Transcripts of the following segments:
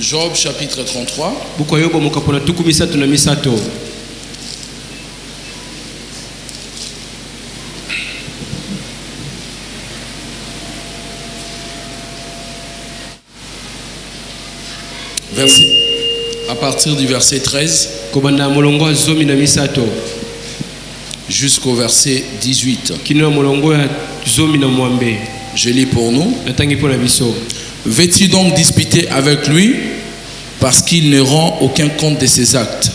Job chapitre 33. À partir du verset 13 jusqu'au verset 18. Je lis pour nous. Veux-tu donc disputer avec lui parce qu'il ne rend aucun compte de ses actes?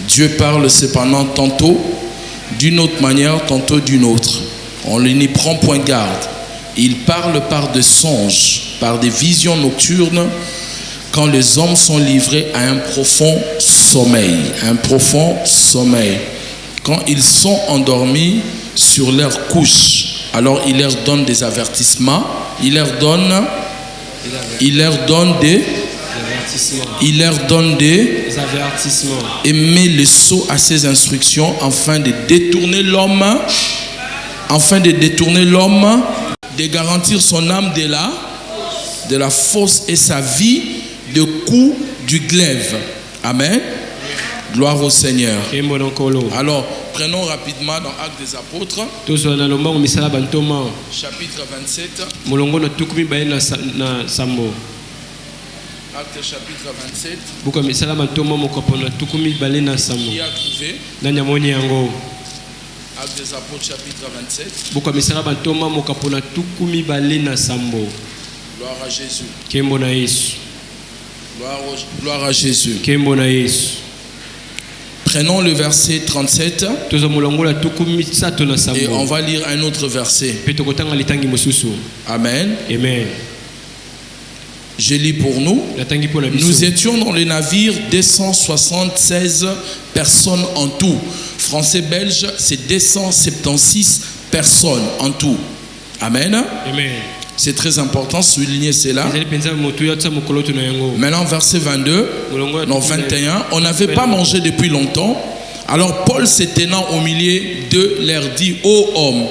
Dieu parle cependant tantôt d'une autre manière, tantôt d'une autre. On ne n'y prend point garde. Il parle par des songes, par des visions nocturnes, quand les hommes sont livrés à un profond sommeil. Un profond sommeil. Quand ils sont endormis sur leur couche, alors il leur donne des avertissements. Il leur donne des avertissements. Et met le sceau à ses instructions afin de détourner l'homme, de garantir son âme de la fosse et sa vie de coups du glaive. Amen. Gloire au Seigneur. Alors, prenons rapidement dans Actes des Apôtres, chapitre 27. Actes chapitre 27. Qui a trouvé? Actes des Apôtres chapitre 27. Gloire à Jésus. Gloire à Jésus. Prenons le verset 37 et on va lire un autre verset. Amen. Amen. Je lis pour nous. Nous étions dans le navire 276 personnes en tout. Français, belge, c'est 276 personnes en tout. Amen. Amen. C'est très important, souligner cela. Maintenant, verset 22, non 21. On n'avait pas mangé depuis longtemps. Alors Paul, se tenant au milieu d'eux, leur dit: ô homme,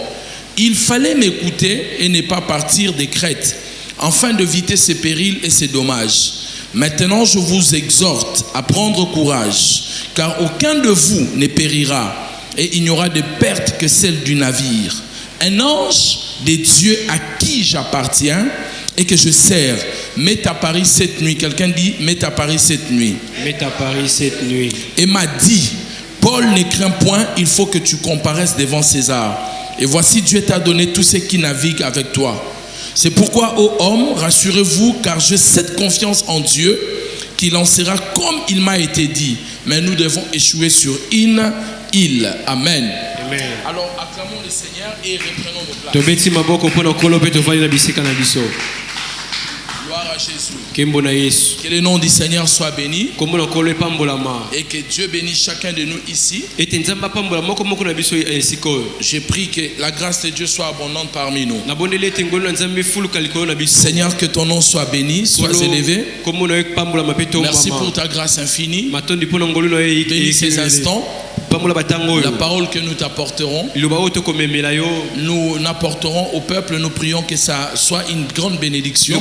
il fallait m'écouter et ne pas partir de Crète, afin d'éviter ces périls et ces dommages. Maintenant, je vous exhorte à prendre courage, car aucun de vous ne périra, et il n'y aura de perte que celle du navire. Un ange de Dieu à qui j'appartiens et que je sers m'est à Paris cette nuit. Quelqu'un dit: m'est à Paris cette nuit. M'est à Paris cette nuit. Et m'a dit: Paul, ne crains point, il faut que tu comparaisses devant César. Et voici, Dieu t'a donné tous ceux qui naviguent avec toi. C'est pourquoi, ô homme, rassurez-vous, car j'ai cette confiance en Dieu qu'il en sera comme il m'a été dit. Mais nous devons échouer sur une île. Amen. Amen. Alors acclamons le Seigneur et reprenons nos places. Gloire à Jésus. Que le nom du Seigneur soit béni et que Dieu bénisse chacun de nous ici. J'ai pris que la grâce de Dieu soit abondante parmi nous. Seigneur, que ton nom soit béni, soit élevé. Merci pour ta grâce infinie. Bénis ces instants. La parole que nous t'apporterons, nous n'apporterons au peuple, nous prions que ça soit une grande bénédiction.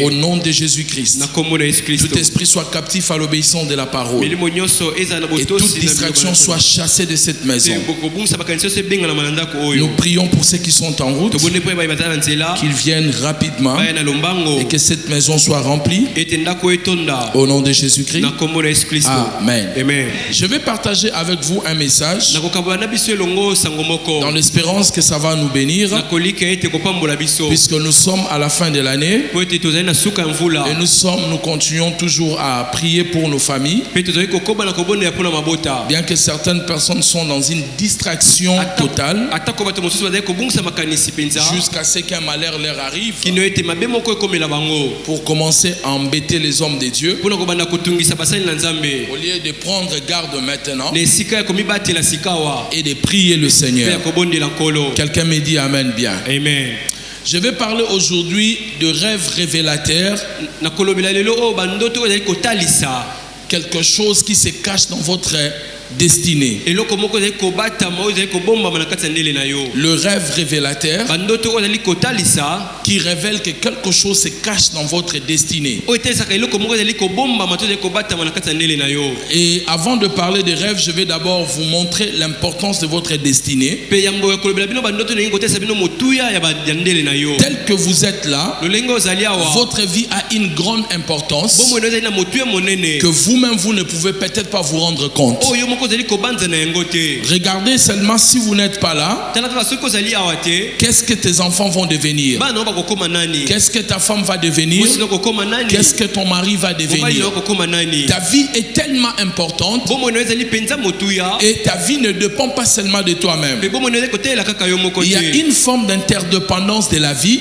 Au nom de Jésus-Christ. Tout esprit soit captif à l'obéissance de la parole. Et toute distraction soit chassée de cette maison. Nous prions pour ceux qui sont en route, qu'ils viennent rapidement et que cette maison soit remplie. Au nom de Jésus-Christ. Amen. Amen. Je vais partager avec vous un message dans l'espérance que ça va nous bénir, puisque nous sommes à la fin de l'année et nous continuons toujours à prier pour nos familles, bien que certaines personnes sont dans une distraction totale jusqu'à ce qu'un malheur leur arrive pour commencer à embêter les hommes de Dieu. Au lieu de prendre garde maintenant et de prier le Seigneur. Quelqu'un me dit amen bien. Amen. Je vais parler aujourd'hui de rêves révélateurs. Quelque chose qui se cache dans votre destinée. Le rêve révélateur qui révèle que quelque chose se cache dans votre destinée. Et avant de parler des rêves, je vais d'abord vous montrer l'importance de votre destinée. Tel que vous êtes là, votre vie a une grande importance que vous-même vous ne pouvez peut-être pas vous rendre compte. Regardez seulement si vous n'êtes pas là, qu'est-ce que tes enfants vont devenir? Qu'est-ce que ta femme va devenir? Qu'est-ce que ton mari va devenir? Ta vie est tellement importante et ta vie ne dépend pas seulement de toi-même. Il y a une forme d'interdépendance de la vie.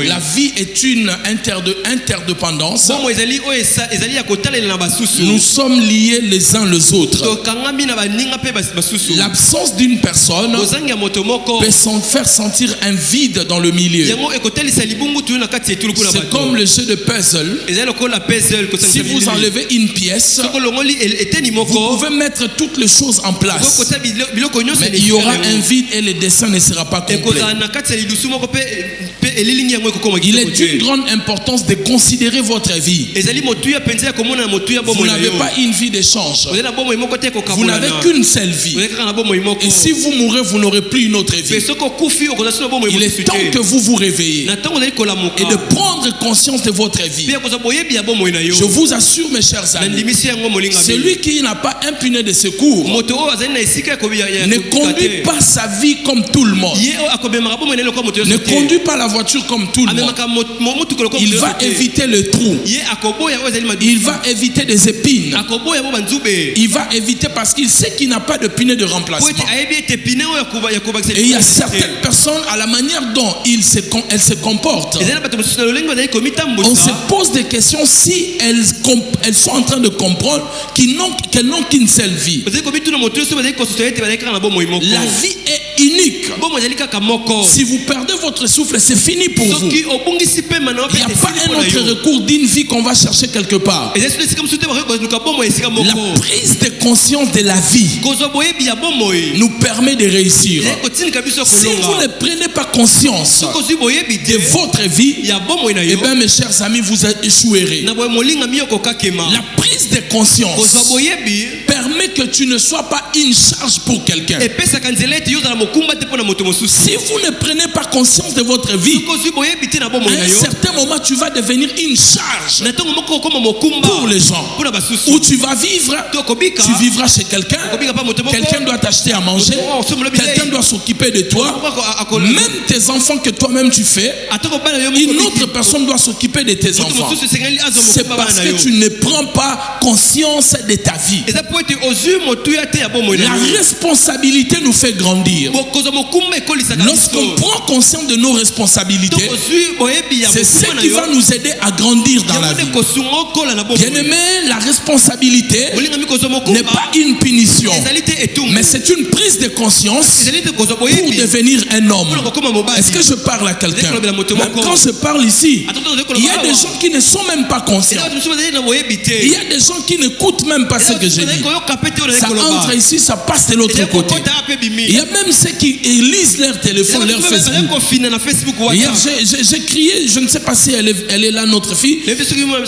La vie est une interdépendance. Nous sommes liés les uns les autres. L'absence d'une personne peut faire sentir un vide dans le milieu. C'est comme le jeu de puzzle. Si vous enlevez une pièce, vous pouvez mettre toutes les choses en place, mais il y aura un vide et le dessin ne sera pas complet. Il est d'une grande importance de considérer votre vie. Vous n'avez pas une vie d'échange. Vous n'avez qu'une seule vie. Et si vous mourrez, vous n'aurez plus une autre vie. Il est temps que vous vous réveillez et de prendre conscience de votre vie. Je vous assure, mes chers amis, celui qui n'a pas un pneu de secours ne conduit pas sa vie comme tout le monde. Ne conduit pas la voiture comme tout le monde. Il va éviter le trou. Il va éviter des épines. Il va éviter parce qu'il sait qu'il n'a pas de pneu de remplacement. Et il y a certaines personnes, à la manière dont elles se comportent, on se pose des questions si elles sont en train de comprendre qu'elles n'ont qu'une seule vie. La vie est unique. Si vous perdez votre souffle, c'est fini pour vous. Il n'y a pas un autre recours d'une vie qu'on va chercher quelque part. La prise de conscience de la vie nous permet de réussir. Si vous ne prenez pas conscience de votre vie, eh bien mes chers amis, vous échouerez. La prise de conscience permet que tu ne sois pas une charge pour quelqu'un. Si vous ne prenez pas conscience de votre vie, à un certain moment tu vas devenir une charge pour les gens. Où tu vas vivre, tu vivras chez quelqu'un. Quelqu'un doit t'acheter à manger. Quelqu'un doit s'occuper de toi. Même tes enfants que toi-même tu fais, une autre personne doit s'occuper de tes enfants. C'est parce que tu ne prends pas conscience de ta vie. La responsabilité nous fait grandir. Lorsqu'on prend conscience de nos responsabilités, c'est ce qui va nous aider à grandir dans la vie. Bien-aimé, la responsabilité n'est pas une punition, mais c'est une prise de conscience pour devenir un homme. Est-ce que je parle à quelqu'un? Même quand je parle ici, il y a des gens qui ne sont même pas conscients. Il y a des gens qui n'écoutent même pas ce que je dis. Ça entre ici, ça passe de l'autre côté. Il y a même ceux qui lisent leur téléphone, leur Facebook. Hier, j'ai crié, je ne sais pas si elle est là, notre fille.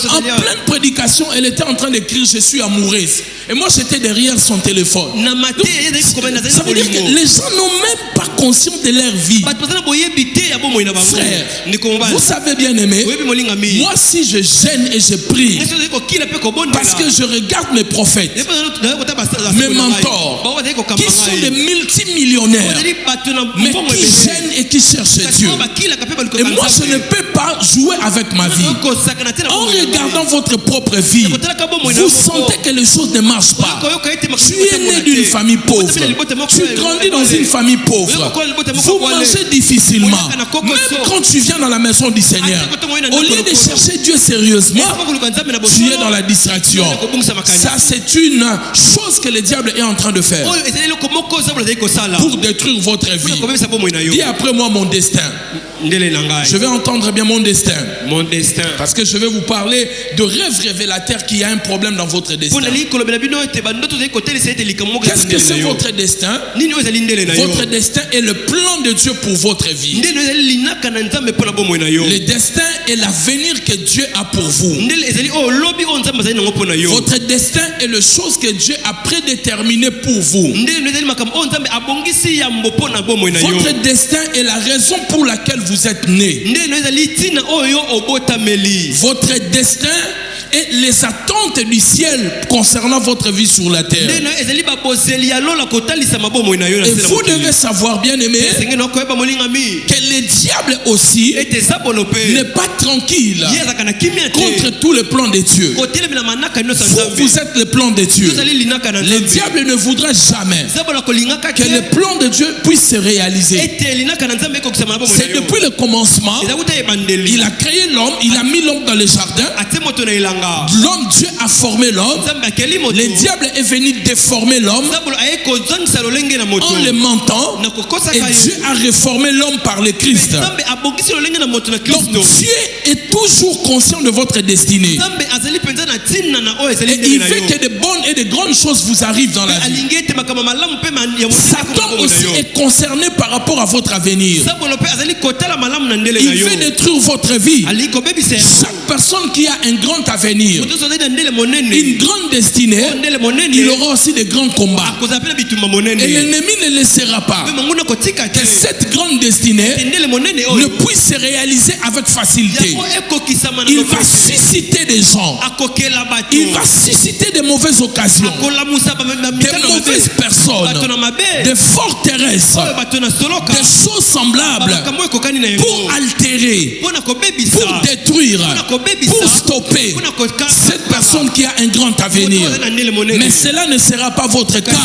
En pleine prédication, elle était en train d'écrire « Je suis amoureuse ». Et moi, j'étais derrière son téléphone. Donc, ça veut dire que les gens n'ont même pas conscience de leur vie. Frère, vous savez bien aimé, moi si je gêne et je prie, parce que je regarde mes prophètes, mes mentors, qui sont des multimillionnaires, mais qui gênent et qui cherchent Dieu. Et moi je ne peux pas jouer avec ma vie. En regardant votre propre vie, vous sentez que les choses ne marchent pas. Tu es né d'une famille pauvre. Tu grandis dans une famille pauvre. Vous mangez difficilement. Même quand tu viens dans la maison du Seigneur, au lieu de chercher Dieu sérieusement, tu es dans la distraction. Ça, c'est une chose que le diable est en train de faire pour détruire votre vie. Dis après moi mon destin. Je vais entendre bien mon destin. Mon destin. Parce que je vais vous parler de rêve révélateur qui a un problème dans votre destin. Qu'est-ce que c'est votre destin? Votre destin est le plan de Dieu pour votre vie. Le destin est l'avenir que Dieu a pour vous. Votre destin est le chose que Dieu a prédéterminé pour vous. Votre destin est la raison pour laquelle vous êtes né. Votre destin et les attentes du ciel concernant votre vie sur la terre. Et vous devez savoir, bien aimé, que le diable aussi n'est pas tranquille contre tous les plans de Dieu. Vous êtes le plan de Dieu. Le diable ne voudra jamais que le plan de Dieu puisse se réaliser. C'est depuis le commencement, il a créé l'homme, il a mis l'homme dans le jardin. L'homme, Dieu a formé l'homme. Le diable est venu déformer l'homme en le mentant. Et Dieu a réformé l'homme par le Christ. Donc Dieu est toujours conscient de votre destinée. Et il veut que de bonnes et de grandes choses vous arrivent dans la vie. Satan aussi est concerné par rapport à votre avenir. Il veut détruire votre vie. Chaque personne qui a un grand avenir, une grande destinée, il aura aussi de grands combats. Et l'ennemi ne laissera pas que cette grande destinée ne puisse se réaliser avec facilité. Il va susciter des gens. Il va susciter de mauvaises occasions, de mauvaises personnes, de forteresses, des choses semblables pour altérer, pour détruire, pour stopper cette personne qui a un grand avenir. Mais cela ne sera pas votre cas à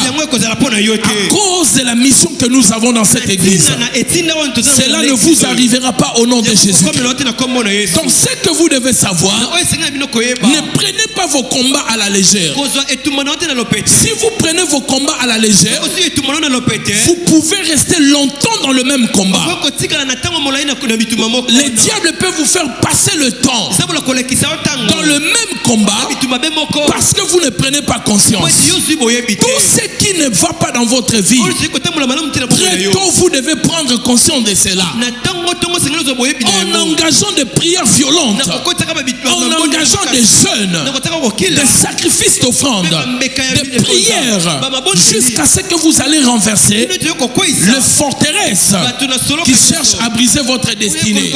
cause de la mission que nous avons dans cette église. Cela ne vous arrivera pas au nom de Jésus. Donc ce que vous devez savoir, ne prenez pas vos combats à la légère. Si vous prenez vos combats à la légère, vous pouvez rester longtemps dans le même combat. Le diable peut vous faire passer le temps dans le même combat parce que vous ne prenez pas conscience. Tout ce qui ne va pas dans votre vie, très tôt vous devez prendre conscience de cela. En engageant des prières violentes, en engageant des jeûnes, des sacrifices d'offrande, des prières, jusqu'à ce que vous allez renverser les forteresses qui cherchent à briser votre destinée.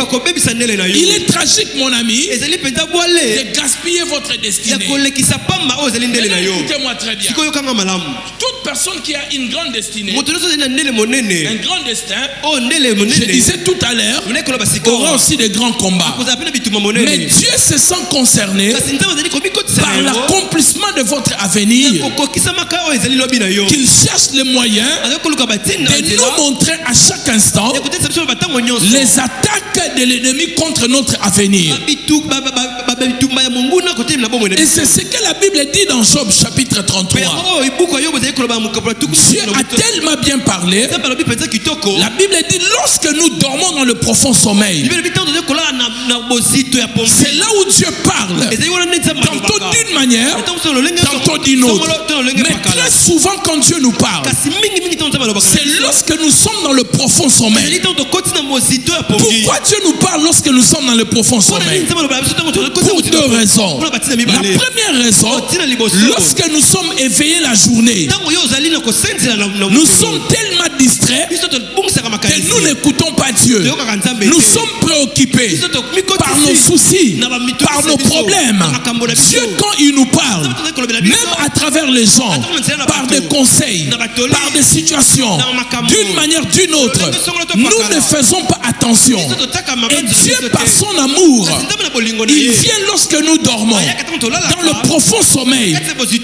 Il est tragique, mon ami, de gaspiller votre destinée. Écoutez-moi très bien. Toute personne qui a une grande destinée, un grand destin, je disais tout à l'heure, aura aussi de grands combats. Mais Dieu se sent concerné par l'accomplissement de votre avenir, qu'il cherche les moyens de nous montrer à chaque instant les attaques de l'ennemi contre notre avenir. Et c'est ce que la Bible dit dans Job chapitre 33. Dieu a tellement bien parlé. La Bible dit lorsque nous dormons dans le profond sommeil, c'est là où Dieu parle. Tantôt d'une manière, tantôt d'une autre. Mais très souvent quand Dieu nous parle, c'est lorsque nous sommes dans le profond sommeil. Pourquoi Dieu nous parle lorsque nous sommes dans le profond sommeil? Pour deux raisons. La première raison, lorsque nous sommes éveillés la journée, nous sommes tellement distraits que nous n'écoutons pas Dieu. Nous sommes préoccupés par nos soucis, par nos problèmes. Dieu, quand il nous parle, même à travers les gens, par des conseils, par des situations, d'une manière ou d'une autre, nous ne faisons pas attention. Et Dieu, par son amour, il vient lorsque nous dormons dans le profond sommeil.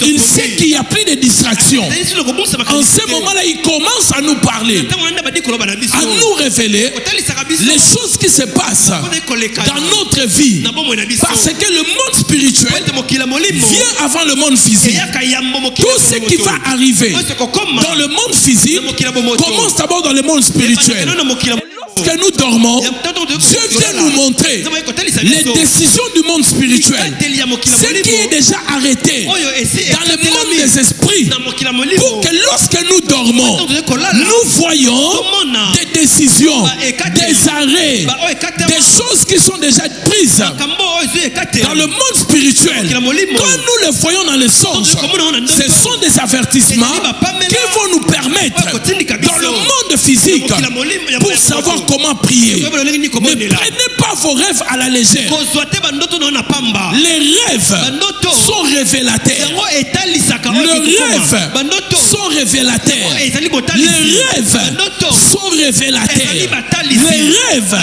Il sait qu'il n'y a plus de distractions. En ce moment-là, il commence à nous parler, à nous révéler les choses qui se passent dans notre vie. Parce que le monde spirituel vient avant le monde physique. Tout ce qui va arriver dans le monde physique commence d'abord dans le monde spirituel. que nous dormons, Dieu vient nous montrer les décisions du monde spirituel, ce qui est déjà arrêté dans le monde des esprits, pour que lorsque nous dormons, nous voyons des décisions, des arrêts, des choses qui sont déjà prises dans le monde spirituel. Quand nous les voyons dans les songes, ce sont des avertissements qui vont nous permettre dans le monde physique pour savoir comment prier. Ne prenez pas vos rêves à la légère. Les rêves sont révélateurs. Les rêves sont révélateurs. Les rêves sont révélateurs. Les rêves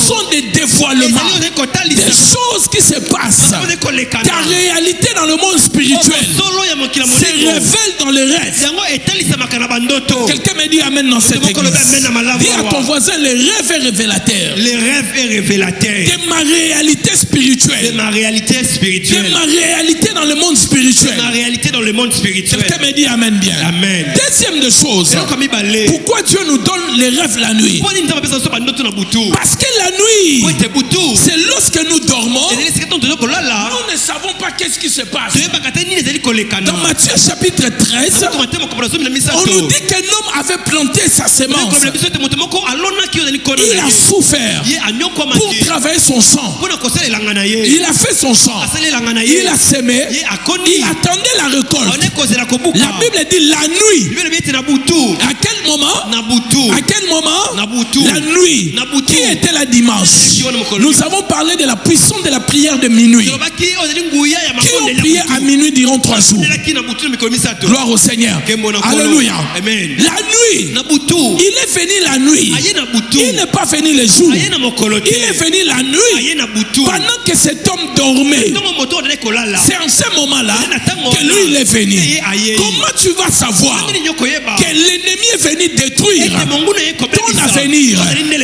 sont des dévoilements, des choses qui se passent. Ta réalité dans le monde spirituel se révèle dans les rêves. Quelqu'un me dit amen dans cette église. Dis à ton voisin, les rêves est révélateur. Les rêves est révélateur. De ma réalité spirituelle. De ma réalité spirituelle. De ma réalité dans le monde spirituel. De ma réalité dans le monde spirituel. Quelqu'un me dit amen bien. Amen. Deuxième de chose. Pourquoi Dieu nous donne les rêves la nuit? Parce que la nuit, c'est lorsque nous dormons, nous ne savons pas qu'est-ce qui se passe. Dans Matthieu chapitre 13, on nous dit qu'un homme avait planté sa semence. Il a souffert pour travailler son champ. Il a fait son champ. Il a semé. Il attendait la récolte. La Bible dit la nuit. À quel moment? À quel moment? La nuit. Qui était la dimanche? Nous avons parlé de la puissance de la prière de minuit. Qui ont prié à minuit durant 3 jours. Gloire au Seigneur. Alléluia. Amen. La nuit. Il est venu la nuit. Il n'est pas venu le jour. Il est venu la nuit. Pendant que cet homme dormait. C'est en ce moment-là que lui il est venu. Comment tu vas savoir que l'ennemi est venu détruire ton avenir,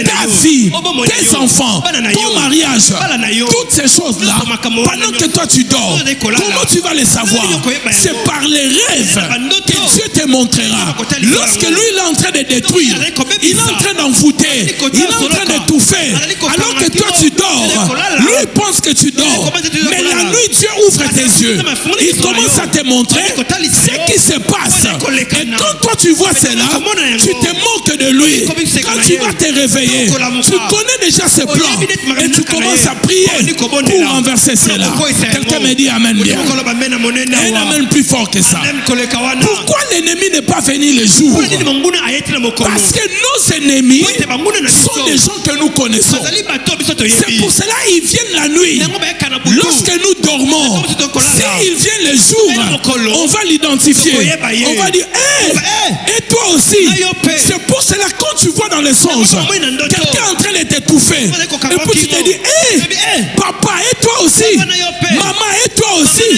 ta vie, tes enfants, ton mariage, toutes ces choses-là, pendant que toi tu dors? Comment tu vas les savoir? C'est par les rêves que Dieu te montrera. Lorsque lui il est en train de détruire, il est en train d'envoûter, il est en train d'étouffer, alors que toi tu dors, lui il pense que tu dors, mais la nuit Dieu ouvre tes yeux, il commence à te montrer ce qui se passe, et quand toi tu vois cela, tu te moques de lui. Quand tu vas te réveiller, tu connais déjà ses plans, et tu commences à prier pour renverser cela. Quelqu'un me dit amen bien. Un amen plus fort que ça. Pourquoi l'ennemi n'est pas venu le jour? Parce que nos ennemis sont des gens que nous connaissons. C'est pour cela qu'ils viennent la nuit. Lorsque nous dormons, s'ils viennent le jour, on va l'identifier. On va dire, et toi aussi. C'est pour cela quand tu vois dans les songes quelqu'un en train de t'étouffer, et puis tu te dis, papa, et toi aussi. Maman, et toi aussi.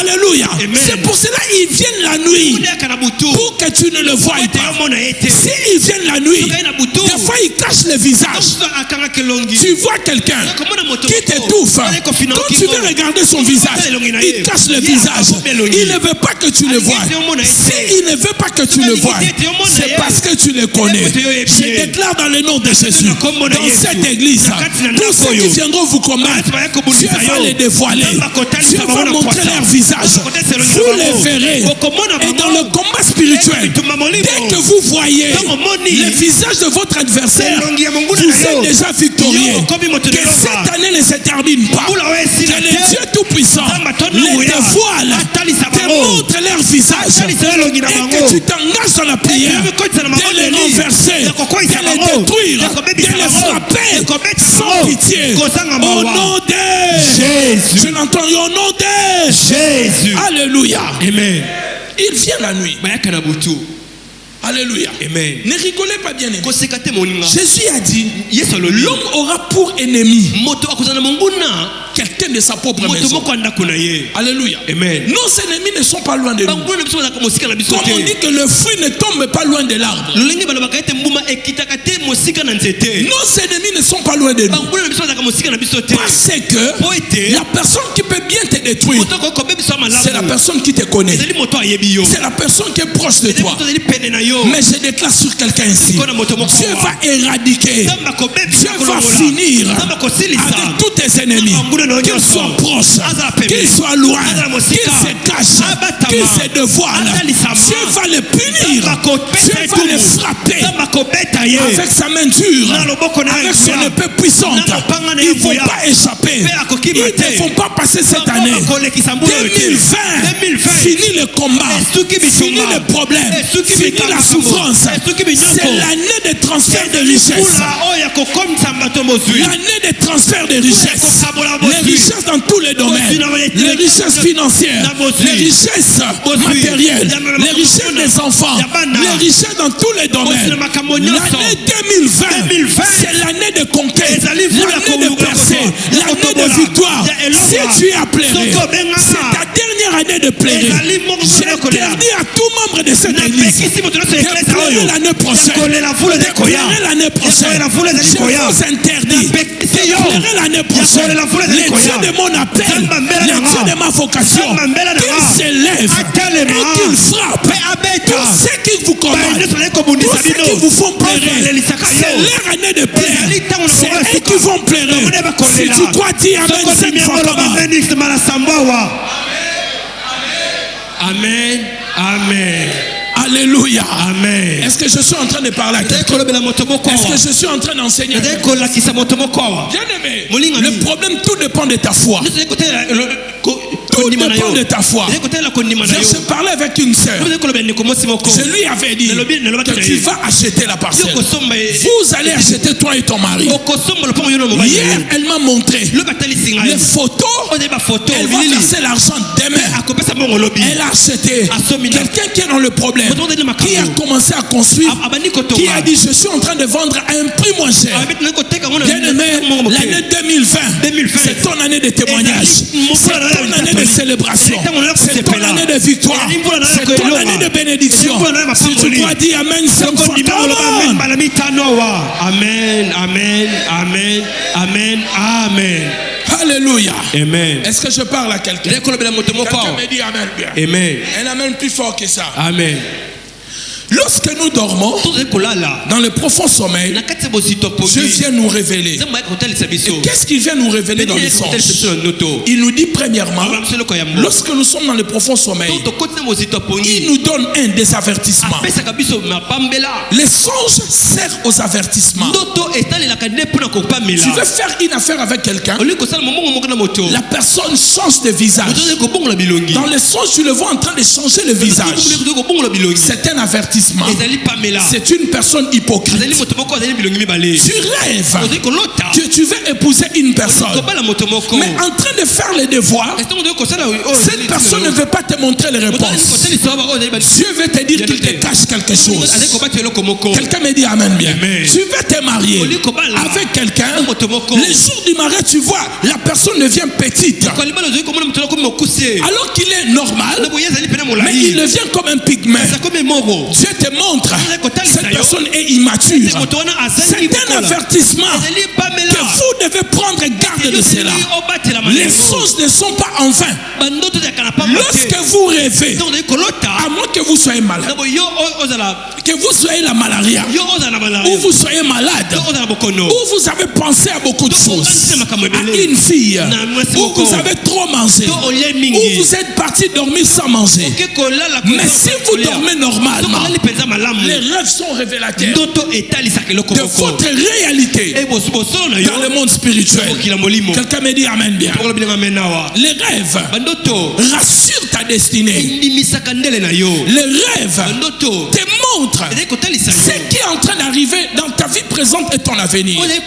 Alléluia. C'est pour cela qu'ils viennent la nuit, pour que tu ne le voies pas. S'ils viennent la nuit, des fois ils cachent le visage. Tu vois quelqu'un qui t'étouffe, quand tu veux regarder son visage, il cache le visage. Il ne veut pas que tu le vois. S'il ne veut pas que tu le vois, c'est parce que tu le connais. Je déclare dans le nom de Jésus, dans cette église, tous ceux qui viendront vous combattre, Dieu va les dévoiler. Dieu va montrer leur visage. Vous les verrez. Et dans le combat spirituel, dès que vous voyez le visage de votre adversaire, vous êtes déjà victorieux. Que cette année ne se termine pas. Que le Dieu Tout-Puissant les dévoile, te montre leur visage, et que tu t'engages dans la prière de les renverser, de les détruire, de les frapper sans pitié. Au nom de Jésus. Je l'entends, au nom de Jésus. Alléluia. Amen. Il vient la nuit. Alléluia. Amen. Ne rigolez pas bien. Jésus a dit, l'homme aura pour ennemi quelqu'un de sa propre moto maison. moko andako na ye. Alléluia. Amen. Nos ennemis ne sont pas loin de nous. banguna biso bazaka mosika na biso Comme on dit te. que le fruit ne tombe pas loin de l'arbre. lolenge balobaka ete mbuma ekitaka te mosika na nzete. Nos ennemis ne sont pas loin de nous. banguna na biso bazaka mosika na biso te. Parce que po ete la personne qui peut bien te détruire, moto kokobebisa malamu c'est la personne qui te connaît. ezali moto ayebi yo. C'est la personne qui est proche de ezali toi. moto azali pene na yo. Mais je déclare sur quelqu'un ici, Dieu va éradiquer, Nzambe akobebisa Dieu va kolongola. finir Nzambe akosilisa. avec tous tes ennemis, qu'ils soient proches, qu'ils soient loin, qu'ils se cachent, qu'ils se dévoilent. Dieu va les punir, Dieu va les frapper avec sa main dure, avec son épée puissante. Ils ne vont pas échapper, ils ne vont pas passer cette année. 2020, fini le combat, fini le problème, fini la souffrance. C'est l'année de transfert de richesse. L'année de transfert de richesse. Les richesses dans tous les domaines. Les richesses financières, les richesses matérielles, les richesses des enfants, les richesses dans tous les domaines. L'année 2020, c'est l'année de conquête, l'année de percée, l'année de victoire. Si tu es appelé, c'est ta dernière année de plaider. J'interdis à tout membre de cette église de pleurer l'année prochaine. De pleurer l'année prochaine. Je vous interdis de pleurer l'année prochaine. Les dieux de mon appel, les dieux de ma vocation, qu'ils s'élèvent et qu'ils frappent tous ceux qui vous commandent, tous ceux qui vous font pleurer. C'est leur année de plaire. C'est eux qui vont pleurer. Si tu crois, dis amen 5 fois. Amen. Amen. Alléluia. Amen. Est-ce que je suis en train de parler à quelqu'un? Est-ce que je suis en train d'enseigner? Bien-aimé, le problème, tout dépend de ta foi. Tout dépend de ta foi. Je parlais avec une sœur. Je lui avais dit que tu vas acheter la parcelle. Vous allez acheter, toi et ton mari. Hier, elle m'a montré les photos. Elle va verser l'argent demain. Elle a acheté. Quelqu'un qui est dans le problème, qui a commencé à construire, qui a dit je suis en train de vendre à un prix moins cher. Bien-aimé, l'année 2020, c'est ton année de témoignage, c'est ton année de célébration, c'est ton année de victoire, c'est ton année de bénédiction. Si tu dois dire amen 5 fois, amen, amen, amen, amen, amen. Alléluia. Amen. Est-ce que je parle à quelqu'un? Quelqu'un me dit amen bien. Amen. Un amen plus fort que ça. Amen. Lorsque nous dormons dans le profond sommeil, Dieu vient nous révéler. Et qu'est-ce qu'il vient nous révéler dans les songes? Il nous dit premièrement, lorsque nous sommes dans le profond sommeil, il nous donne un des avertissements. Les songes servent aux avertissements. Tu veux faire une affaire avec quelqu'un, la personne change de visage. Dans les songes, tu le vois en train de changer le visage. C'est un avertissement. C'est une personne hypocrite. Tu rêves que tu veux épouser une personne, mais en train de faire les devoirs, cette personne ne veut pas te montrer les réponses. Dieu veut te dire qu'il te cache quelque chose. Quelqu'un me dit amen bien. Tu veux te marier avec quelqu'un, le jour du mariage, tu vois, la personne devient petite, alors qu'il est normal, mais il devient comme un pygmée. Dieu te montre, cette personne est immature. C'est un avertissement que vous devez prendre garde de cela. Les choses ne sont pas en vain. Lorsque vous rêvez, à moins que vous soyez malade, que vous soyez la malaria, ou vous soyez malade, ou vous avez pensé à beaucoup de choses, à une fille, ou vous avez trop mangé, ou vous êtes parti dormir sans manger. Mais si vous dormez normalement, les rêves sont révélateurs de votre réalité dans le monde spirituel. Quelqu'un me dit amen bien. Les rêves rassurent ta destinée. Les rêves te montrent ce qui est en train d'arriver dans ta vie présente et ton avenir. Les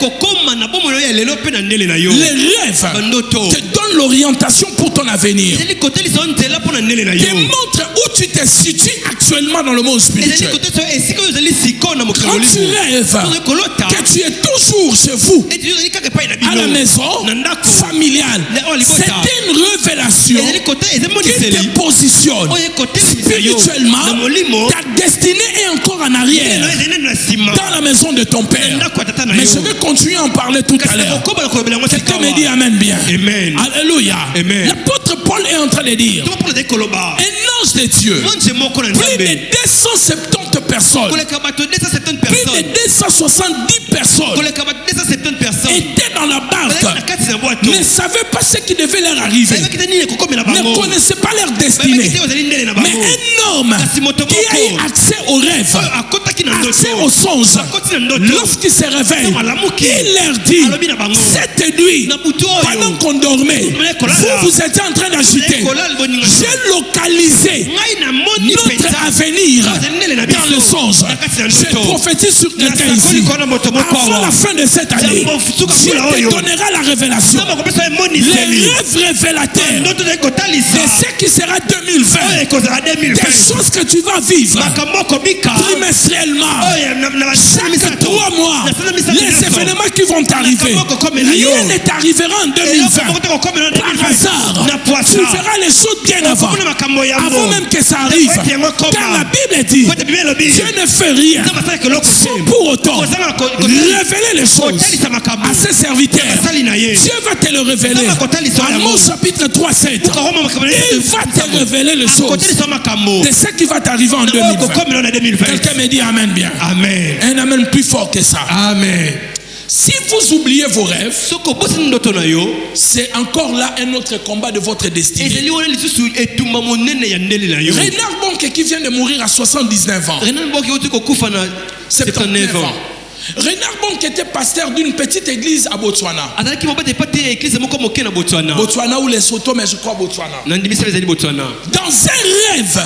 rêves te donnent l'orientation pour ton avenir. Te montrent où tu te situes actuellement dans le monde spirituel. Quand tu rêves que tu es toujours toujours chez vous, à la maison familiale. C'était une révélation qui te positionne spirituellement. Ta destinée est encore en arrière dans la maison de ton père. Mais je vais continuer à en parler tout à l'heure. Quelqu'un me dit amen bien. Amen. Alléluia. Amen. L'apôtre Paul est en train de dire, un ange de Dieu, plus de 270 personnes, plus de 270 personnes étaient dans la barque, ne savaient pas ce qui devait leur arriver, ne connaissaient pas leur destinée. Mais un homme qui a eu accès aux rêves, accès aux songes, lorsqu'il se réveille, il leur dit, cette nuit, pendant qu'on dormait, vous étiez en train d'agiter, j'ai localisé notre avenir dans le songe. Je prophétise sur quelqu'un ici. Avant la fin de cette année, Dieu te donnera la révélation. Les rêves révélateurs de ce qui sera 2020. Des choses que tu vas vivre trimestriellement. Chaque 3 mois, les événements qui vont t'arriver. Rien ne t'arrivera en 2020 par hasard. Tu verras les choses bien avant même que ça arrive. Car la Bible dit, Dieu ne fait rien sans pour autant révéler les choses à ses serviteurs. Dieu va te le révéler. Amos chapitre 3, 7. Il va te révéler les choses de ce qui va t'arriver en 2020. Quelqu'un me dit amen bien. Amen. Un amen plus fort que ça. Amen. Si vous oubliez vos rêves, c'est encore là un autre combat de votre destinée. Reinhard Bonnke qui vient de mourir à 79 ans. 79 ans. Reinhard Bonnke était pasteur d'une petite église à Botswana. Botswana ou Lesotho, mais je crois Botswana. Dans un rêve,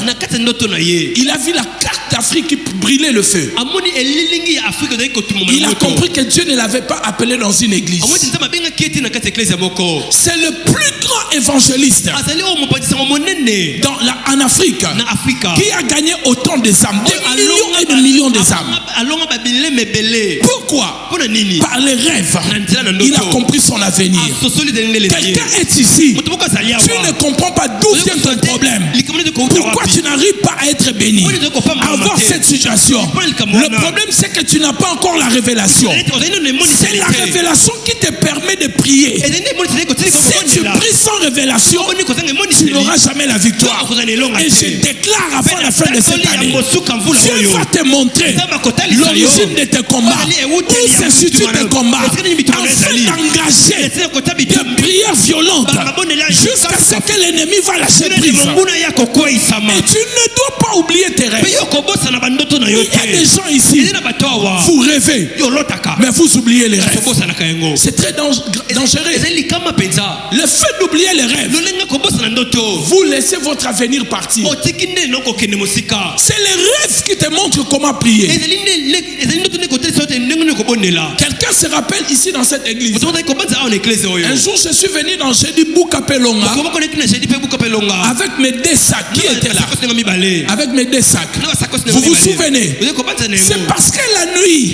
il a vu la carte d'Afrique qui brûlait le feu. Il a compris que Dieu ne l'avait pas appelé dans une église. C'est le plus grand évangéliste en Afrique qui a gagné autant de âmes, des millions et des millions de âmes. Pourquoi? Par les rêves, il a compris son avenir. Quelqu'un est ici, tu ne comprends pas d'où vient ton problème. Pourquoi tu n'arrives pas à être béni, à avoir cette situation? Le problème, c'est que tu n'as pas encore la révélation. C'est la révélation qui te permet de prier. Si tu pries sans révélation, tu n'auras jamais la victoire. Et je déclare avant la fin de cette année, Dieu va te montrer l'origine de tes combats, où se situent tes combats, afin d'engager des prières violentes jusqu'à ce que l'ennemi va lâcher prise. Et tu ne dois pas oublier tes rêves. Il y a des gens ici, vous rêvez, mais vous oubliez les rêves. C'est très dangereux. Le fait d'oublier les rêves, vous laissez votre avenir partir. C'est les rêves qui te montrent comment prier. Quelqu'un se rappelle ici dans cette église. Un jour je suis venu dans Jeudi Boukapelonga avec mes 2 sacs. Qui étaient là? Avec mes 2 sacs. Vous vous souvenez? C'est parce que la nuit,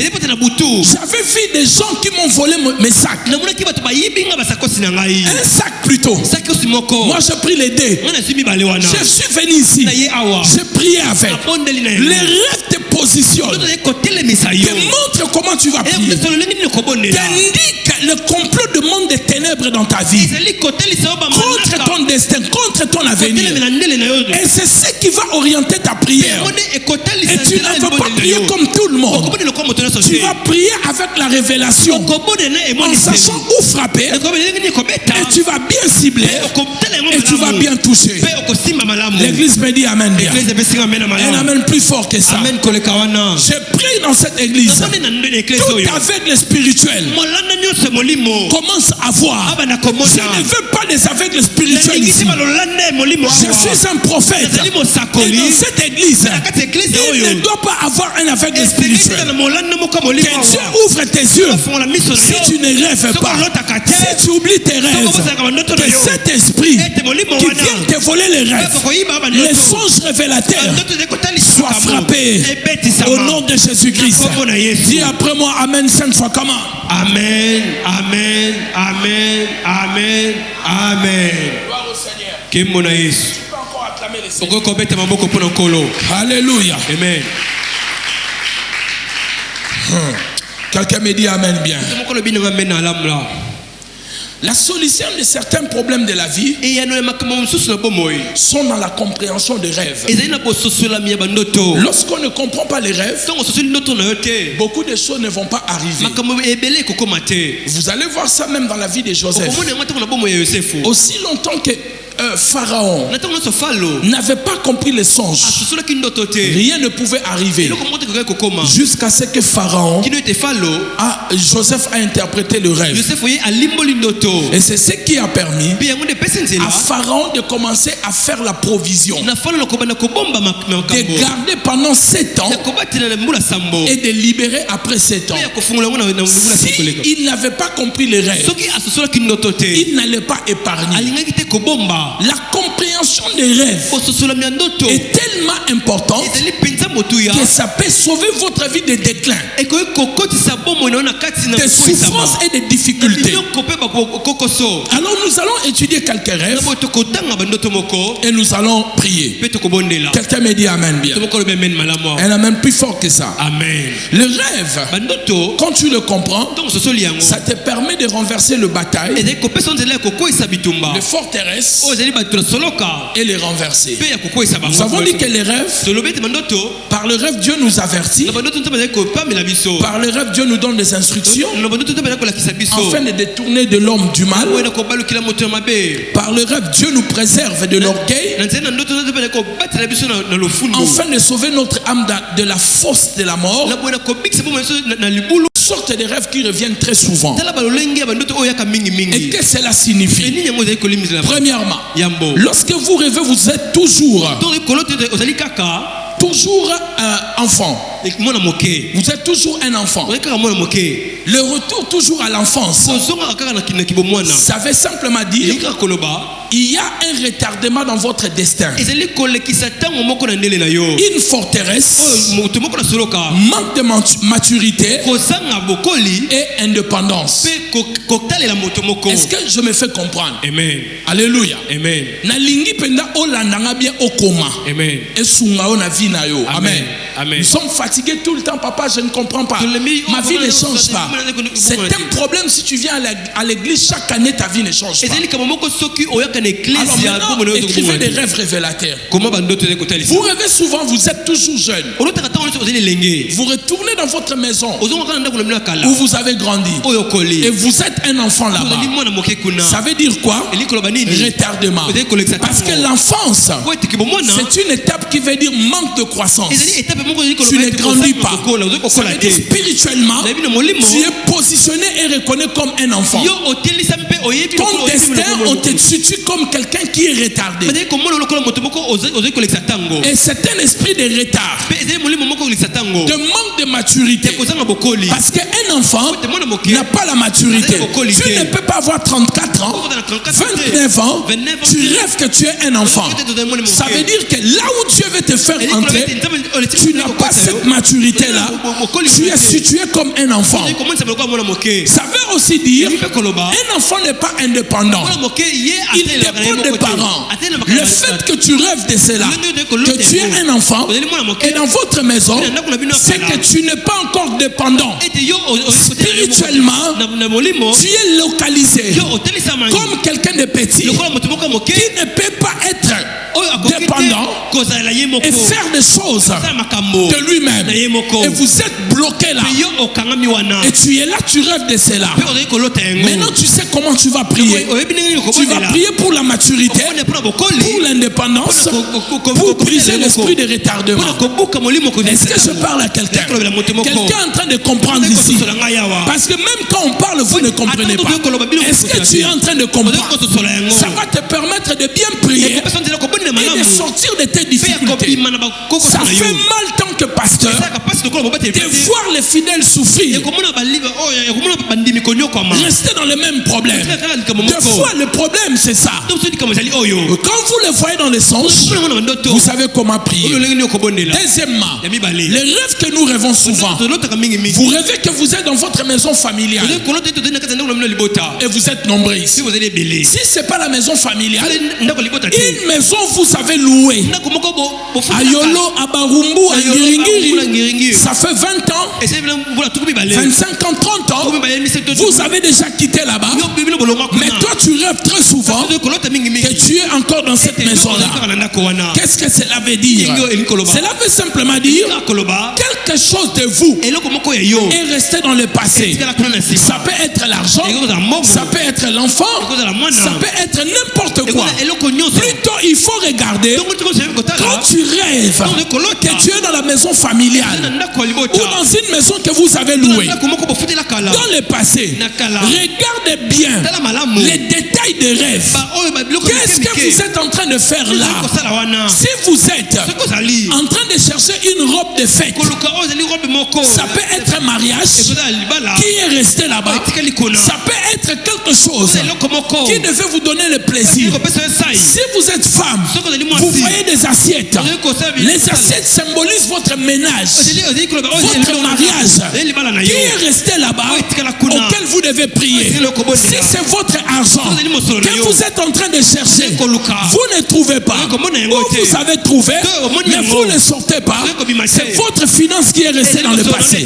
j'avais vu des gens qui m'ont volé mes sacs. Un sac plutôt. Moi j'ai pris les 2. Je suis venu ici. J'ai prié avec. Les rêves te positionnent, te montrent comment tu vas prier, t'indique le complot de monde des ténèbres dans ta vie, contre ton destin, contre ton avenir. Et c'est ce qui va orienter ta prière. Et tu ne veux pas prier comme tout le monde. Tu vas prier avec la révélation, en sachant où frapper. Et tu vas bien cibler. Et tu vas bien toucher. L'église me dit amen bien. Un amen plus fort que ça. Je prie dans cette église. Tout aveugle spirituel commence à voir voir. Je ne veux pas les aveugles spirituels ici. Je suis un prophète. Et dans cette église, il ne doit pas avoir un aveugle spirituel. Que Dieu ouvre tes yeux. Si tu ne rêves pas, si tu oublies tes rêves, que cet esprit qui vient te voler les rêves, les songes révélateurs, soit frappé au nom de Jésus-Christ. Dis après moi Amen 5 fois. Comment? Amen, amen, amen, amen, amen. Gloire au Seigneur. Tu peux encore acclamer le Seigneur. Alléluia. Amen. Quelqu'un me dit Amen bien. La solution de certains problèmes de la vie sont dans la compréhension des rêves. Lorsqu'on ne comprend pas les rêves, beaucoup de choses ne vont pas arriver. Vous allez voir ça même dans la vie de Joseph. Aussi longtemps que Pharaon n'avait pas compris les songes, rien ne pouvait arriver jusqu'à ce que Joseph a interprété le rêve. Et c'est ce qui a permis à Pharaon de commencer à faire la provision, de garder pendant 7 ans et de libérer après 7 ans. S'il n'avait pas compris les rêves, il n'allait pas épargner. La compréhension des rêves est tellement importante que ça peut sauver votre vie de déclin, de souffrances et de difficultés. Alors nous allons étudier quelques rêves et nous allons prier. Quelqu'un me dit Amen bien. Un amen plus fort que ça. Amen. Le rêve, quand tu le comprends, ça te permet de renverser le bataille, les forteresses et les renverser. Nous avons dit que les rêves, par le rêve Dieu nous avertit, par le rêve Dieu nous donne des instructions afin de détourner de l'homme du mal. Par le rêve Dieu nous préserve de l'orgueil afin de sauver notre âme de la fosse de la mort. Sorte de rêves qui reviennent très souvent. Et que cela signifie? Premièrement, lorsque vous rêvez, vous êtes toujours enfant. Vous êtes toujours un enfant. Le retour toujours à l'enfance, ça veut simplement dire il y a un retardement dans votre destin. Une forteresse, manque de maturité et indépendance. Est-ce que je me fais comprendre? Amen. Alléluia. Amen. Amen. Amen. Amen. Nous sommes fatigués tout le temps, papa, je ne comprends pas. Ma vie ne change pas. C'est un problème si tu viens à l'église chaque année, ta vie ne change pas. Alors maintenant, écrivez des rêves révélateurs. Vous rêvez souvent, vous êtes toujours jeune. Vous retournez dans votre maison où vous avez grandi et vous êtes un enfant là-bas. Ça veut dire quoi? Retardement. Parce que l'enfance, c'est une étape qui veut dire manque de croissance. Tu ne grandis pas. Ça veut dire spirituellement, tu es positionné et reconnu comme un enfant. Ton destin, on te situe comme quelqu'un qui est retardé. Et c'est un esprit de retard, de manque de maturité. Parce qu'un enfant n'a pas la maturité. Tu ne peux pas avoir 34 ans, 29 ans, tu rêves que tu es un enfant. Ça veut dire que là où Dieu veut te faire entrer, tu n'as pas cette maturité-là. Tu es situé comme un enfant. Ça veut aussi dire un enfant n'est pas indépendant. Il dépend des parents. Le fait que tu rêves de cela, que tu es un enfant, et dans votre maison, c'est que tu n'es pas encore dépendant. Spirituellement, tu es localisé comme quelqu'un de petit qui ne peut pas être dépendant et faire des choses de lui-même. Et vous êtes bloqué là. Et tu es là, tu rêves de cela. Maintenant, tu sais comment tu vas prier. Tu vas prier pour la maturité, pour l'indépendance, pour briser l'esprit de retardement. Est-ce que je parle à quelqu'un? Quelqu'un est en train de comprendre ici. Parce que même quand on parle, vous ne comprenez pas. Est-ce que tu es en train de comprendre? Ça va te permettre de bien prier et de sortir de tes difficultés. Ça fait mal tant que pasteur de voir les fidèles souffrir, rester dans le même problème. Des fois le problème c'est ça. Quand vous le voyez dans les songes, vous savez comment prier. Deuxièmement, les rêves que nous rêvons souvent, vous rêvez que vous êtes dans votre maison familiale et vous êtes nombreux ici. Si ce n'est pas la maison familiale, une maison vous savez louer à Yolo, à Barumbu, à Ngiringiri, ça fait 20 ans, 25 ans, 30 ans, vous avez déjà quitté là-bas. Mais toi tu rêves très souvent que tu es encore dans cette maison-là. Qu'est-ce que cela veut dire? Cela veut simplement dire quelque chose de vous est resté dans le passé. Ça peut être l'argent, ça peut être l'enfant, ça peut être n'importe quoi. Plutôt il faut regarder quand tu rêves que tu es dans la maison familiale ou dans une maison que vous avez louée dans le passé. Regardez bien les détails des rêves. Qu'est-ce que vous êtes en train de faire là? Si vous êtes en train de chercher une robe de fête, ça peut être un mariage qui est resté là-bas. Ça peut être quelque chose qui devait vous donner le plaisir. Si vous êtes femme, vous voyez des assiettes. Les assiettes symbolisent votre ménage, votre mariage qui est resté là-bas, auquel vous devez prier. Si c'est votre argent que vous êtes en train de chercher, vous ne trouvez pas, ou vous avez trouvé, mais vous ne sortez pas, c'est votre finance qui est restée dans le passé.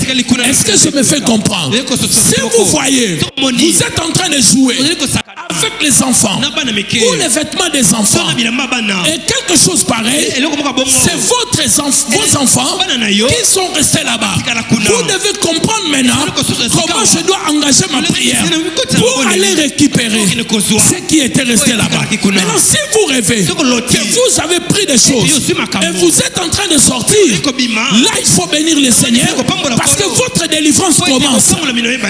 Est-ce que je me fais comprendre? Si vous voyez, vous êtes en train de jouer avec les enfants ou les vêtements des enfants et quelque chose pareil, c'est vos enfants qui sont restés là-bas. Vous devez comprendre maintenant comment je dois engager ma prière pour aller récupérer ce qui était resté là-bas. Maintenant, si vous rêvez que vous avez pris des choses et vous êtes en train de sortir, là il faut bénir le Seigneur parce que votre délivrance commence.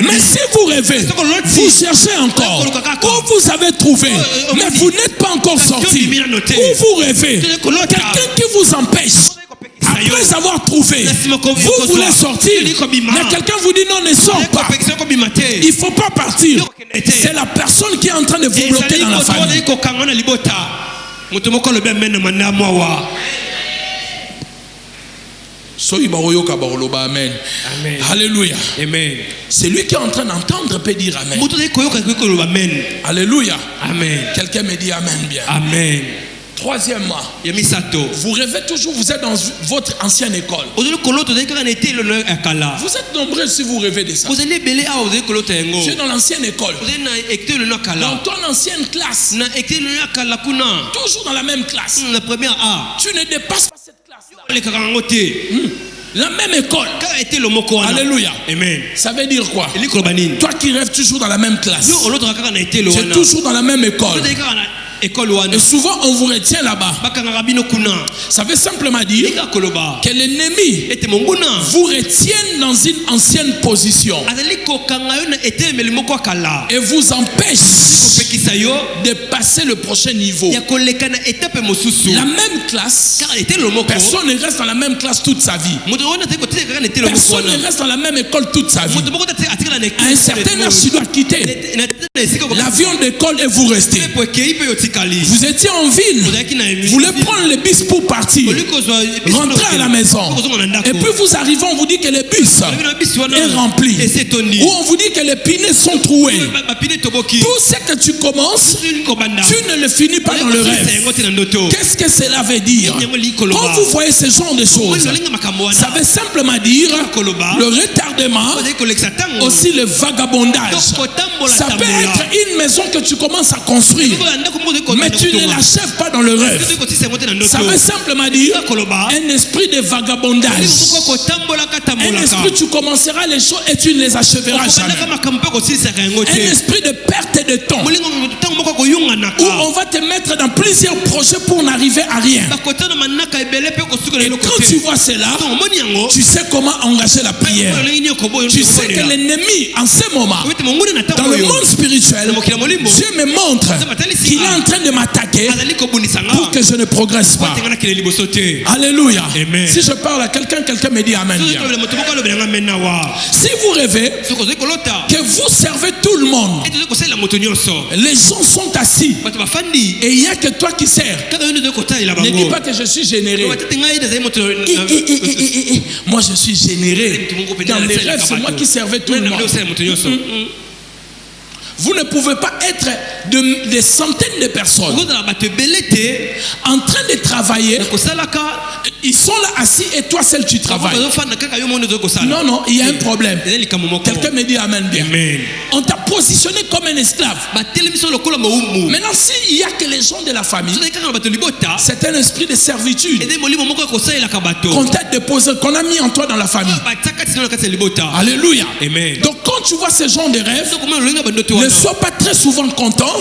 Mais si vous rêvez, vous cherchez encore, ou vous avez trouvé, mais vous n'êtes pas encore sorti, ou vous rêvez, quelqu'un qui vous empêche, après avoir trouvé, vous voulez sortir, mais quelqu'un vous dit non, ne sors pas. Il ne faut pas partir. C'est la personne qui est en train de vous bloquer dans la famille. Amen. Alléluia. Amen. Celui qui est en train d'entendre peut dire Amen. Alléluia. Amen. Quelqu'un me dit Amen bien. Amen. Troisièmement, vous rêvez toujours, vous êtes dans votre ancienne école. Vous êtes nombreux si vous rêvez de ça. Tu es dans l'ancienne école, dans ton ancienne classe, toujours dans la même classe. Tu ne dépasses pas cette classe-là. La même école. Alléluia. Amen. Ça veut dire quoi? Toi qui rêves toujours dans la même classe, tu es toujours dans la même école. Et souvent on vous retient là-bas. Ça veut simplement dire que l'ennemi vous retienne dans une ancienne position et vous empêche de passer le prochain niveau. La même classe, personne ne reste dans la même classe toute sa vie. Personne ne reste dans la même école toute sa vie. À un certain âge, tu dois quitter l'avion d'école et vous restez. Vous étiez en ville, vous voulez prendre le bus pour partir, rentrer à la maison, et puis vous arrivez, on vous dit que le bus est rempli, ou on vous dit que les pneus sont troués. Tout ce que tu commences, tu ne le finis pas dans le rêve. Qu'est-ce que cela veut dire? Quand vous voyez ce genre de choses, ça veut simplement dire le retardement, aussi le vagabondage. Ça peut être une maison que tu commences à construire Mais tu ne l'achèves pas dans le rêve. Ça veut simplement dire un esprit de vagabondage. Un esprit, tu commenceras les choses et tu ne les achèveras jamais. Un esprit de perte de temps. Où on va te mettre dans plusieurs projets pour n'arriver à rien. Et quand tu vois cela, tu sais comment engager la prière. Tu sais que l'ennemi, en ce moment, dans le monde spirituel, Dieu me montre qu'il est en train de m'attaquer pour que je ne progresse pas. Alléluia. Amen. Si je parle à quelqu'un me dit Amen. Si vous rêvez que vous servez tout le monde, les gens sont assis et il n'y a que toi qui sers. Ne dis pas que je suis généré. Moi je suis généré. Dans les rêves, c'est moi qui servais tout le monde. Vous ne pouvez pas être des centaines de personnes en train de travailler. Ils sont là assis et toi seul tu travailles. Non, il y a un problème. Quelqu'un me dit Amen bien. On t'a positionné comme un esclave. Maintenant, s'il n'y a que les gens de la famille, c'est un esprit de servitude qu'on t'a déposé, qu'on a mis en toi dans la famille. Alléluia. Amen. Donc quand tu vois ce genre de rêve, ne sois pas très souvent content.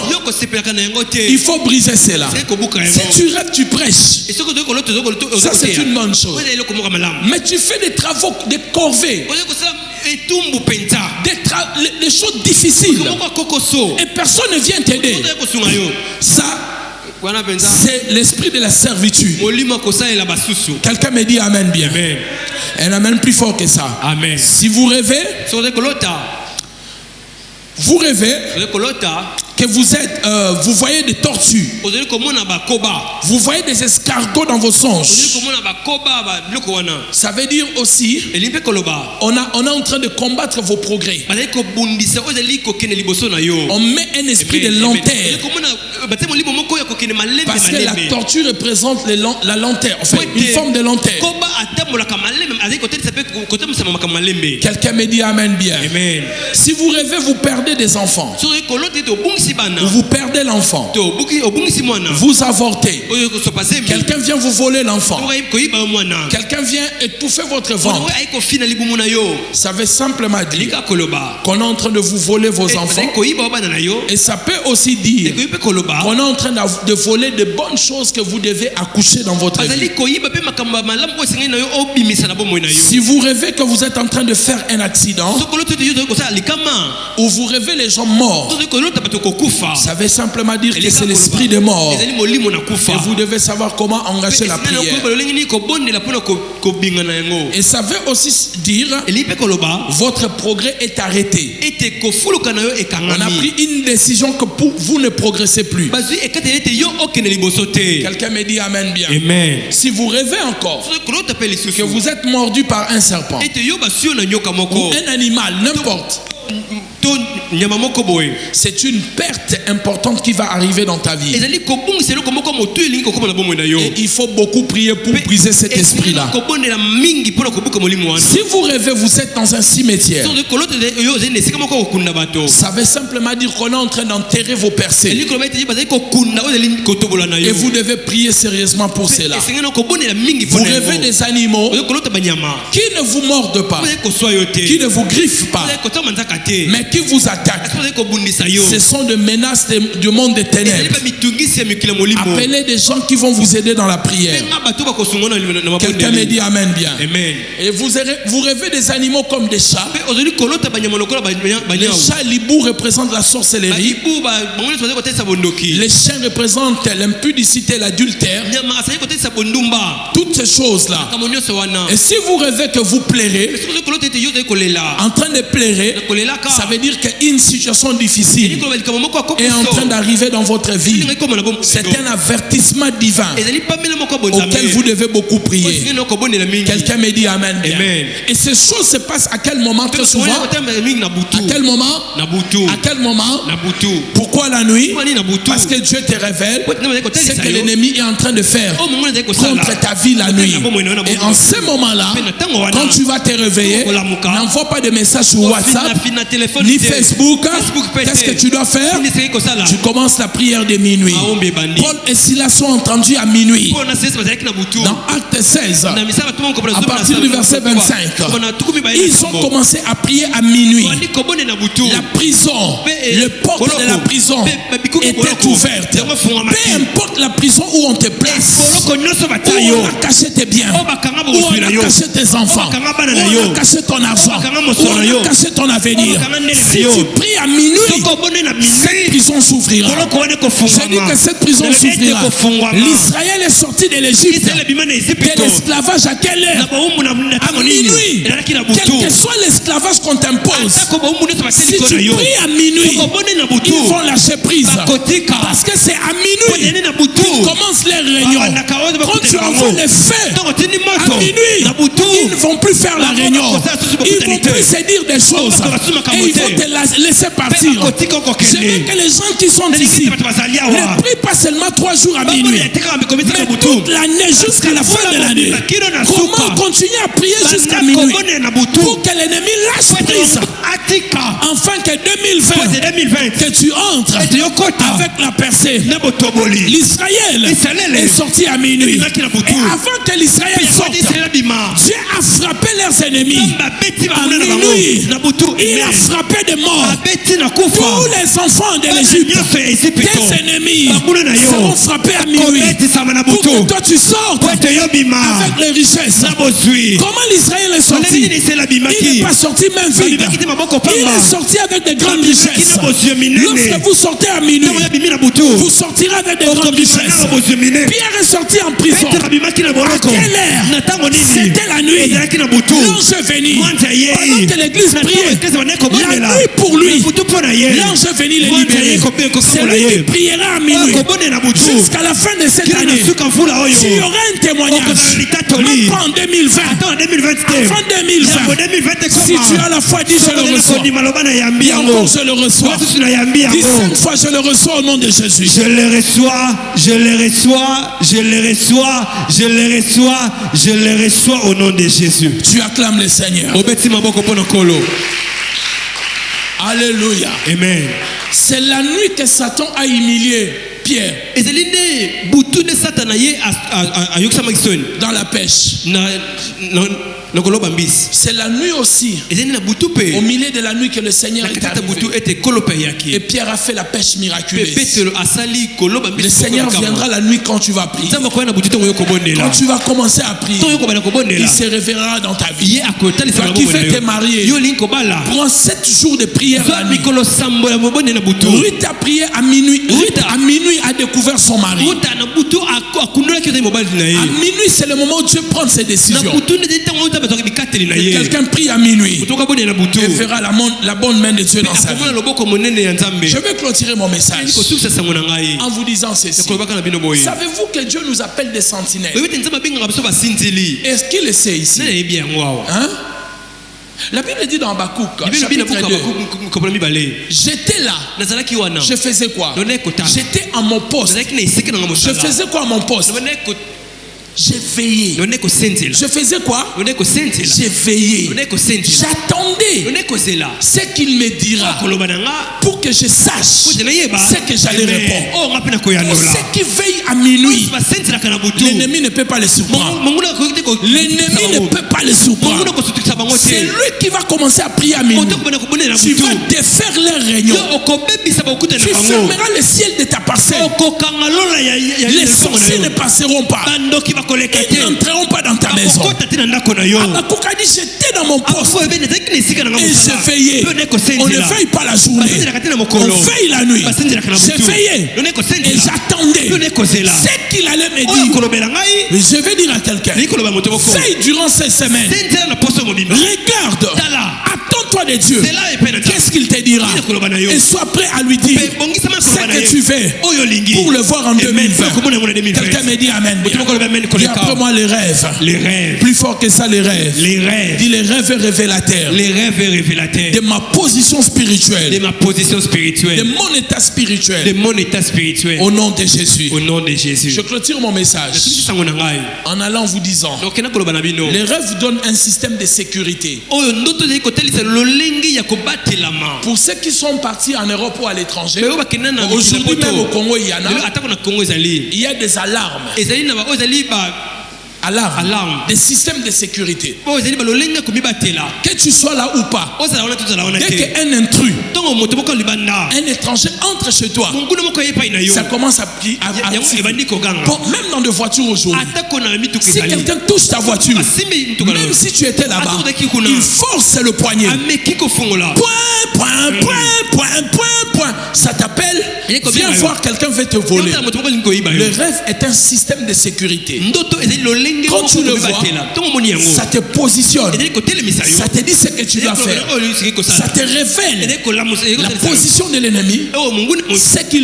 Il faut briser cela. Si tu rêves, tu prêches. Ça c'est une bonne chose. Mais tu fais des travaux, des corvées, des choses difficiles et personne ne vient t'aider. Ça, c'est l'esprit de la servitude. Quelqu'un me dit Amen bien. Un Amen plus fort que ça. Amen. Si vous rêvez, que vous voyez des tortues, vous voyez des escargots dans vos songes, ça veut dire aussi on est en train de combattre vos progrès. On met un esprit de lenteur parce que la tortue représente la lenteur, enfin une forme de lenteur. Quelqu'un me dit Amen bien. Amen. Si vous rêvez, vous perdez des enfants, vous perdez l'enfant, vous avortez, quelqu'un vient vous voler l'enfant, quelqu'un vient étouffer votre ventre, ça veut simplement dire qu'on est en train de vous voler vos enfants. Et ça peut aussi dire qu'on est en train de voler de bonnes choses que vous devez accoucher dans votre vie. Si vous rêvez que vous êtes en train de faire un accident, ou vous rêvez les gens morts, ça veut simplement dire que c'est l'esprit de mort. Et vous devez savoir comment engager la prière. Et ça veut aussi dire votre progrès est arrêté. On a pris une décision que vous ne progressez plus. Quelqu'un me dit Amen bien. Amen. Si vous rêvez encore que vous êtes mordu par un serpent ou un animal, n'importe, c'est une perte importante qui va arriver dans ta vie. Et il faut beaucoup prier pour briser cet esprit-là. Si vous rêvez, vous êtes dans un cimetière, ça veut simplement dire qu'on est en train d'enterrer vos percées. Et vous devez prier sérieusement pour cela. Vous rêvez des animaux qui ne vous mordent pas, qui ne vous griffent pas, mais qui vous attaquent. Ce sont des menaces du monde des ténèbres. Appelez des gens qui vont vous aider dans la prière. Quelqu'un me dit Amen bien. Amen. Et vous rêvez des animaux comme des chats. Les chats, l'hibou représente la sorcellerie. Les chiens représentent l'impudicité, l'adultère. Toutes ces choses-là. Et si vous rêvez que vous plairez, en train de pleurer, ça veut dire qu'une situation difficile est en train d'arriver dans votre vie. C'est un avertissement divin auquel vous devez beaucoup prier. Quelqu'un me dit Amen bien. Et ces choses se passent à quel moment? Très souvent. À quel moment? À quel moment? Pourquoi la nuit? Parce que Dieu te révèle ce que l'ennemi est en train de faire contre ta vie la nuit. Et en ce moment-là, quand tu vas te réveiller, n'envoie pas de message sur WhatsApp ni Facebook. Facebook, qu'est-ce que tu dois faire? Tu commences la prière de minuit. Paul et Silas sont entendus à minuit. Dans Acte 16, à partir du verset 25, ils ont commencé à prier à minuit. La prison, le porte de la prison était ouverte. Peu importe la prison où on te place, où on a caché tes biens, où on a caché tes enfants, où on a caché ton argent, où on a caché ton avenir. Si tu pries à minuit, cette prison s'ouvrira. Je dis que cette prison s'ouvrira. L'Israël est sorti de l'Égypte, de l'esclavage à quelle heure? À minuit. Quel que soit l'esclavage qu'on t'impose, si tu pries à minuit, ils vont lâcher prise. Parce que c'est à minuit qu'ils commencent les réunions. Quand tu envoies les feux à minuit, ils ne vont plus faire la réunion. Ils vont plus se dire des choses. Et ils vont te laisser partir. Je veux que les gens qui sont ici ne prient pas seulement 3 jours à minuit, mais toute l'année jusqu'à la fin de l'année. Comment continuer à prier jusqu'à minuit pour que l'ennemi lâche prise, afin que 2020 que tu entres avec la percée. L'Israël est sorti à minuit. Et avant que l'Israël sorte, Dieu a frappé leurs ennemis à minuit. Il a frappé de mort tous les enfants de l'Égypte. Tes ennemis seront frappés à minuit pour que toi tu sortes avec les richesses. Comment l'Israël est sorti? Il n'est pas sorti même vide. Il est sorti avec de grandes richesses. Lorsque vous sortez à minuit, vous sortirez avec de grandes richesses. Pierre est sorti en prison. À quelle heure? C'était la nuit. L'ange est venu. Pendant que l'église priait la nuit pour lui, l'ange est venu les libérer. C'est lui qui priera à minuit jusqu'à la fin de cette année. Tu auras un témoignage. Même pas en 2020. Avant 2020. Si tu as la foi, dis je le reçois. Et encore je le reçois. Dis 5 fois je le reçois au nom de Jésus. Je le reçois, je le reçois, je le reçois, je le reçois, je le reçois au nom de Jésus. Tu acclames le Seigneur. Alléluia. Amen. C'est la nuit que Satan a humilié Pierre dans la pêche. C'est la nuit aussi, au milieu de la nuit, que le Seigneur est arrivé. Et Pierre a fait la pêche miraculeuse. Le Seigneur viendra la nuit quand tu vas prier. Quand tu vas commencer à prier, il se révélera dans ta vie. Toi qui veux te marier, prends 7 jours de prière la nuit. Ruth a prié à minuit. Ruth à minuit a découvert son mari. À minuit, c'est le moment où Dieu prend ses décisions. Quelqu'un prie à minuit et verra la bonne main de Dieu dans sa vie. Je vais clôturer mon message en vous disant ceci. Savez-vous que Dieu nous appelle des sentinelles? Est-ce qu'il le sait ici? Hein? La Bible dit dans Habakkuk, chapitre 2, j'étais là. Je faisais quoi? J'étais à mon poste. Je faisais quoi à mon poste? J'ai veillé. Je faisais quoi? J'ai veillé. J'attendais ce qu'il me dira pour que je sache ce que j'allais répondre. Pour ceux qui veillent à minuit, l'ennemi ne peut pas les surprendre. L'ennemi ne peut pas les surprendre. C'est lui qui va commencer à prier à minuit. Tu vas défaire les réunions. Tu fermeras le ciel de ta parcelle. Les sorciers ne passeront pas. Ils n'entreront pas dans ta maison. Habakkuk a dit, j'étais dans mon poste et je veillais. On ne veille pas la journée, on veille la nuit. Je veillais et j'attendais ce qu'il allait me dire. Je vais dire à quelqu'un, veille durant cette semaine. Regarde, attends-toi de Dieu. Qu'est-ce qu'il te dira? Et sois prêt à lui dire ce que tu fais pour le voir en 2020. Quelqu'un me dit Amen. Dis après moi les rêves. Les rêves. Plus fort que ça, les rêves. Les rêves. Dis les rêves révélateurs. Les rêves révélateurs. De ma position spirituelle. De ma position spirituelle. De mon état spirituel. De mon état spirituel. Au nom de Jésus. Au nom de Jésus. Je clôture mon message en allant vous disant les rêves vous donnent un système de sécurité. Pour ceux qui sont partis en Europe ou à l'étranger, aujourd'hui même au Congo, il y a des alarmes. Alarme, des systèmes de sécurité. Que tu sois là ou pas, dès qu'un intrus, un étranger entre chez toi, ça commence à bon, même dans des voitures aujourd'hui, si quelqu'un touche ta voiture, même si tu étais là-bas, il force le poignet. Point. Ça t'appelle, viens voir, quelqu'un veut te voler. Le rêve est un système de sécurité. Quand tu le vois, ça te positionne. Ça te dit ce que tu dois faire. Ça te révèle la position de l'ennemi, ce qu'il veut.